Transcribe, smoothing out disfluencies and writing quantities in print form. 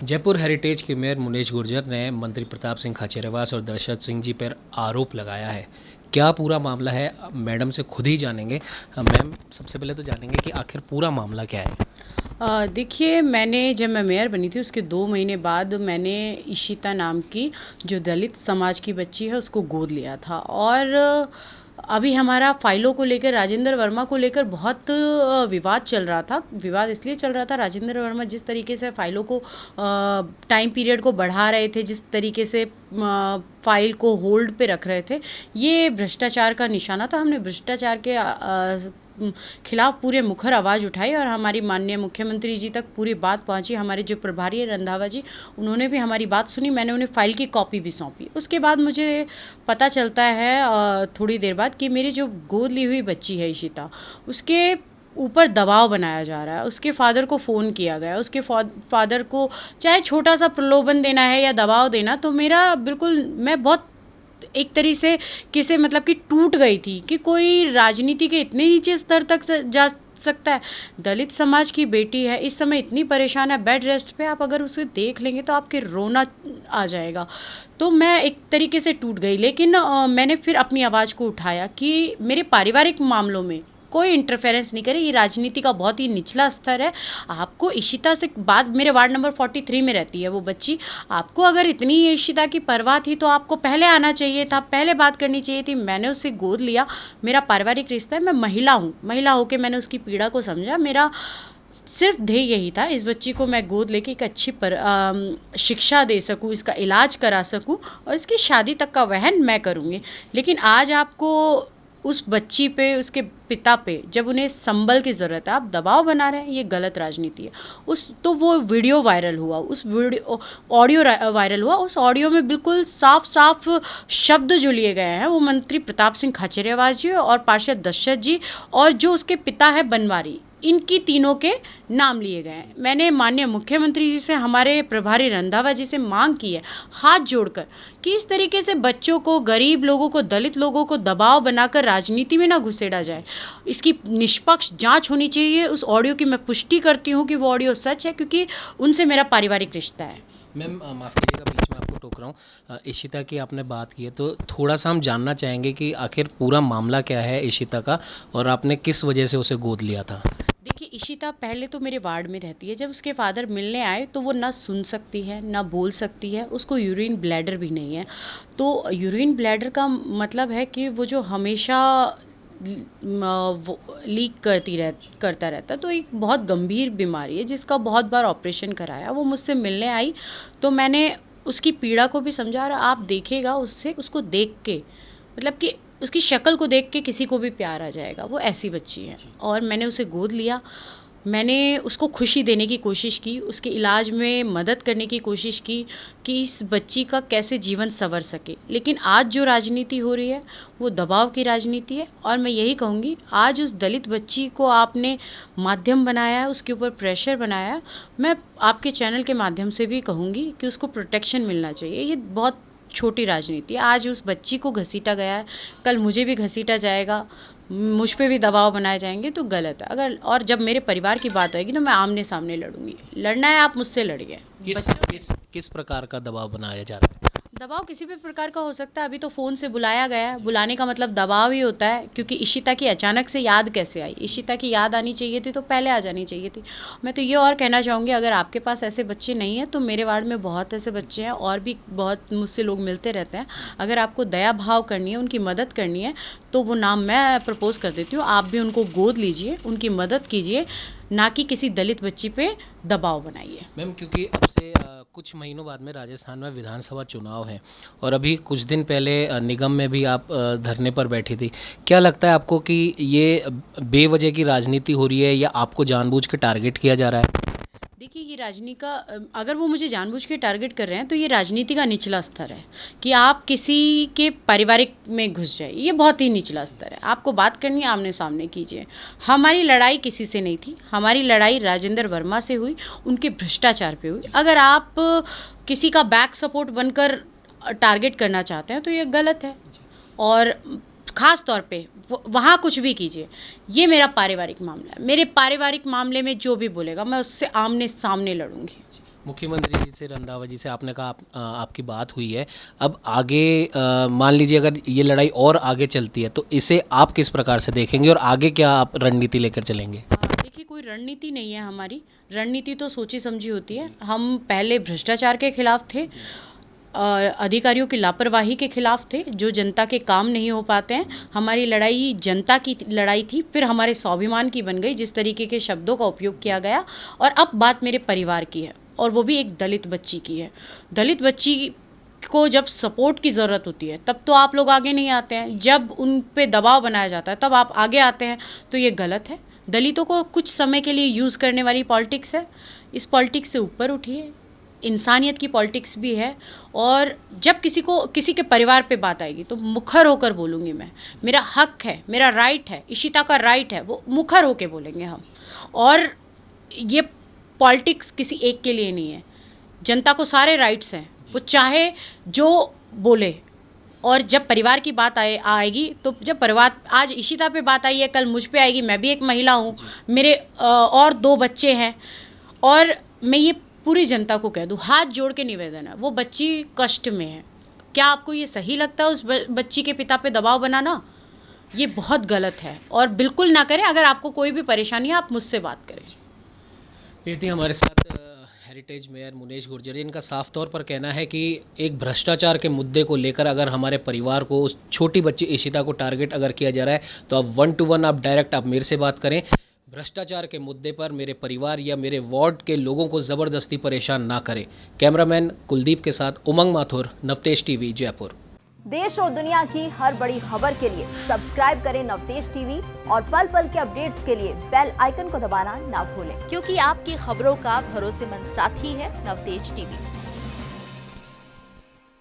Jaipur heritage के mayor Munesh Gurjar ने मंत्री प्रताप सिंह खाचरियावास और दशरथ सिंह जी पर आरोप लगाया है। क्या पूरा मामला है, मैडम से खुद ही जानेंगे। मैम, सबसे पहले तो जानेंगे कि आखिर पूरा मामला क्या है। देखिए, जब मैं मेयर बनी थी उसके 2 महीने बाद मैंने इशिता नाम की जो दलित समाज की बच्ची है उसको गोद लिया था। और अभी हमारा फ़ाइलों को लेकर राजेंद्र वर्मा को लेकर बहुत विवाद चल रहा था। विवाद इसलिए चल रहा था, राजेंद्र वर्मा जिस तरीके से फ़ाइलों को टाइम पीरियड को बढ़ा रहे थे, जिस तरीके से फ़ाइल को होल्ड पे रख रहे थे, ये भ्रष्टाचार का निशाना था। हमने भ्रष्टाचार के खिलाफ पूरे मुखर आवाज़ उठाई और हमारी माननीय मुख्यमंत्री जी तक पूरी बात पहुंची। हमारे जो प्रभारी है रंधावा जी, उन्होंने भी हमारी बात सुनी। मैंने उन्हें फ़ाइल की कॉपी भी सौंपी। उसके बाद मुझे पता चलता है थोड़ी देर बाद कि मेरी जो गोद ली हुई बच्ची है इशिता, उसके ऊपर दबाव बनाया जा रहा है। उसके फादर को फ़ोन किया गया, उसके फादर को चाहे छोटा सा प्रलोभन देना है या दबाव देना, तो मेरा बिल्कुल, मैं बहुत एक तरीके से किसे मतलब कि टूट गई थी कि कोई राजनीति के इतने नीचे स्तर तक जा सकता है। दलित समाज की बेटी है, इस समय इतनी परेशान है, बेड रेस्ट पे। आप अगर उसे देख लेंगे तो आपके रोना आ जाएगा। तो मैं एक तरीके से टूट गई, लेकिन मैंने फिर अपनी आवाज़ को उठाया कि मेरे पारिवारिक मामलों में कोई इंटरफेरेंस नहीं करे। ये राजनीति का बहुत ही निचला स्तर है। आपको इशिता से बात, मेरे वार्ड नंबर 43 में रहती है वो बच्ची। आपको अगर इतनी इशिता की परवाह थी तो आपको पहले आना चाहिए था, पहले बात करनी चाहिए थी। मैंने उसे गोद लिया, मेरा पारिवारिक रिश्ता है, मैं महिला हूँ। महिला होकर मैंने उसकी पीड़ा को समझा। मेरा सिर्फ ध्येय यही था, इस बच्ची को मैं गोद लेके एक अच्छी शिक्षा दे सकूं, इसका इलाज करा सकूं और इसकी शादी तक का वहन मैं करूंगी। लेकिन आज आपको उस बच्ची पे, उसके पिता पे, जब उन्हें संबल की ज़रूरत है, आप दबाव बना रहे हैं, ये गलत राजनीति है। तो वो वीडियो वायरल हुआ, उस वीडियो ऑडियो वायरल हुआ। उस ऑडियो में बिल्कुल साफ साफ शब्द जो लिए गए हैं वो मंत्री प्रताप सिंह खाचरियावास जी और पार्षद दशरथ जी और जो उसके पिता है बनवारी, इनकी तीनों के नाम लिए गए हैं। मैंने माननीय मुख्यमंत्री जी से, हमारे प्रभारी रंधावा जी से मांग की है हाथ जोड़कर कि इस तरीके से बच्चों को, गरीब लोगों को, दलित लोगों को दबाव बनाकर राजनीति में ना घुसेड़ा जाए। इसकी निष्पक्ष जांच होनी चाहिए। उस ऑडियो की मैं पुष्टि करती हूँ कि वो ऑडियो सच है, क्योंकि उनसे मेरा पारिवारिक रिश्ता है। मैम, माफ़ कीजिएगा, बीच में आपको टोक रहा हूँ। इशिता की आपने बात की है तो थोड़ा सा हम जानना चाहेंगे कि आखिर पूरा मामला क्या है इशिता का, और आपने किस वजह से उसे गोद लिया था। देखिए, इशिता पहले तो मेरे वार्ड में रहती है। जब उसके फादर मिलने आए तो वो ना सुन सकती है, ना बोल सकती है, उसको यूरिन ब्लैडर भी नहीं है। तो यूरिन ब्लैडर का मतलब है कि वो जो हमेशा वो लीक करता रहता। तो एक बहुत गंभीर बीमारी है जिसका बहुत बार ऑपरेशन कराया। वो मुझसे मिलने आई तो मैंने उसकी पीड़ा को भी समझा। और आप देखिएगा, उसको देख के, मतलब कि उसकी शक्ल को देख के किसी को भी प्यार आ जाएगा। वो ऐसी बच्ची है। और मैंने उसे गोद लिया, मैंने उसको खुशी देने की कोशिश की, उसके इलाज में मदद करने की कोशिश की कि इस बच्ची का कैसे जीवन संवर सके। लेकिन आज जो राजनीति हो रही है वो दबाव की राजनीति है। और मैं यही कहूँगी, आज उस दलित बच्ची को आपने माध्यम बनाया है, उसके ऊपर प्रेशर बनाया है। मैं आपके चैनल के माध्यम से भी कहूँगी कि उसको प्रोटेक्शन मिलना चाहिए। ये बहुत छोटी राजनीति है। आज उस बच्ची को घसीटा गया है, कल मुझे भी घसीटा जाएगा, मुझ पे भी दबाव बनाए जाएंगे, तो गलत है। अगर और जब मेरे परिवार की बात आएगी तो मैं आमने सामने लड़ूंगी। लड़ना है, आप मुझसे लड़िए। किस प्रकार का दबाव बनाया जा रहा है। दबाव किसी भी प्रकार का हो सकता है। अभी तो फ़ोन से बुलाया गया है, बुलाने का मतलब दबाव ही होता है। क्योंकि इशिता की अचानक से याद कैसे आई? इशिता की याद आनी चाहिए थी तो पहले आ जानी चाहिए थी। मैं तो ये और कहना चाहूँगी, अगर आपके पास ऐसे बच्चे नहीं हैं तो मेरे वार्ड में बहुत ऐसे बच्चे हैं और भी बहुत मुझसे लोग मिलते रहते हैं। अगर आपको दया भाव करनी है, उनकी मदद करनी है, तो वो नाम मैं प्रपोज़ कर देती हूँ। आप भी उनको गोद लीजिए, उनकी मदद कीजिए, ना कि किसी दलित बच्ची पे दबाव बनाइए। मैम, क्योंकि अब से कुछ महीनों बाद में राजस्थान में विधानसभा चुनाव हैं और अभी कुछ दिन पहले निगम में भी आप धरने पर बैठी थी। क्या लगता है आपको कि ये बेवजह की राजनीति हो रही है या आपको जानबूझ के टारगेट किया जा रहा है। देखिए, ये राजनीति का अगर वो मुझे जानबूझ के टारगेट कर रहे हैं तो ये राजनीति का निचला स्तर है कि आप किसी के पारिवारिक में घुस जाए। ये बहुत ही निचला स्तर है। आपको बात करनी है, आमने सामने कीजिए। हमारी लड़ाई किसी से नहीं थी, हमारी लड़ाई राजेंद्र वर्मा से हुई, उनके भ्रष्टाचार पे हुई। अगर आप किसी का बैक सपोर्ट बनकर टारगेट करना चाहते हैं तो ये गलत है। और ख़ास तौर पे वहाँ कुछ भी कीजिए, ये मेरा पारिवारिक मामला है। मेरे पारिवारिक मामले में जो भी बोलेगा मैं उससे आमने सामने लड़ूंगी। मुख्यमंत्री जी से, रंधावा जी से आपने कहा आपकी बात हुई है। अब आगे मान लीजिए अगर ये लड़ाई और आगे चलती है तो इसे आप किस प्रकार से देखेंगे और आगे क्या आप रणनीति लेकर चलेंगे? देखिए, कोई रणनीति नहीं है हमारी। रणनीति तो सोची समझी होती है। हम पहले भ्रष्टाचार के खिलाफ थे, अधिकारियों की लापरवाही के खिलाफ थे, जो जनता के काम नहीं हो पाते हैं। हमारी लड़ाई जनता की लड़ाई थी, फिर हमारे स्वाभिमान की बन गई, जिस तरीके के शब्दों का उपयोग किया गया। और अब बात मेरे परिवार की है, और वो भी एक दलित बच्ची की है। दलित बच्ची को जब सपोर्ट की ज़रूरत होती है तब तो आप लोग आगे नहीं आते हैं, जब उन पे दबाव बनाया जाता है तब आप आगे आते हैं, तो ये गलत है। दलितों को कुछ समय के लिए यूज़ करने वाली पॉलिटिक्स है। इस पॉलिटिक्स से ऊपर उठिए, इंसानियत की पॉलिटिक्स भी है। और जब किसी के परिवार पे बात आएगी तो मुखर होकर बोलूँगी मैं। मेरा हक है, मेरा राइट है, इशिता का राइट है, वो मुखर होकर बोलेंगे हम। और ये पॉलिटिक्स किसी एक के लिए नहीं है, जनता को सारे राइट्स हैं, वो चाहे जो बोले। और जब परिवार की बात आएगी तो जब परिवार, आज इशिता पे बात आई है, कल मुझ पे आएगी। मैं भी एक महिला हूँ, मेरे और 2 बच्चे हैं। और मैं ये पूरी जनता को कह दूँ, हाथ जोड़ के निवेदन है, वो बच्ची कष्ट में है। क्या आपको ये सही लगता है उस बच्ची के पिता पे दबाव बनाना? ये बहुत गलत है और बिल्कुल ना करें। अगर आपको कोई भी परेशानी है, आप मुझसे बात करें। ये थी हमारे साथ हेरिटेज मेयर मुनेश गुर्जर। इनका साफ तौर पर कहना है कि एक भ्रष्टाचार के मुद्दे को लेकर अगर हमारे परिवार को, उस छोटी बच्ची इशिता को टारगेट अगर किया जा रहा है तो आप 1 to 1 आप डायरेक्ट आप मेरे से बात करें। भ्रष्टाचार के मुद्दे पर मेरे परिवार या मेरे वार्ड के लोगों को ज़बरदस्ती परेशान ना करें। कैमरामैन कुलदीप के साथ उमंग माथुर, नवतेज टीवी, जयपुर। देश और दुनिया की हर बड़ी खबर के लिए सब्सक्राइब करें नवतेज टीवी और पल पल के अपडेट्स के लिए बेल आइकन को दबाना ना भूलें, क्योंकि आपकी खबरों का भरोसेमंद साथी है नवतेज टीवी।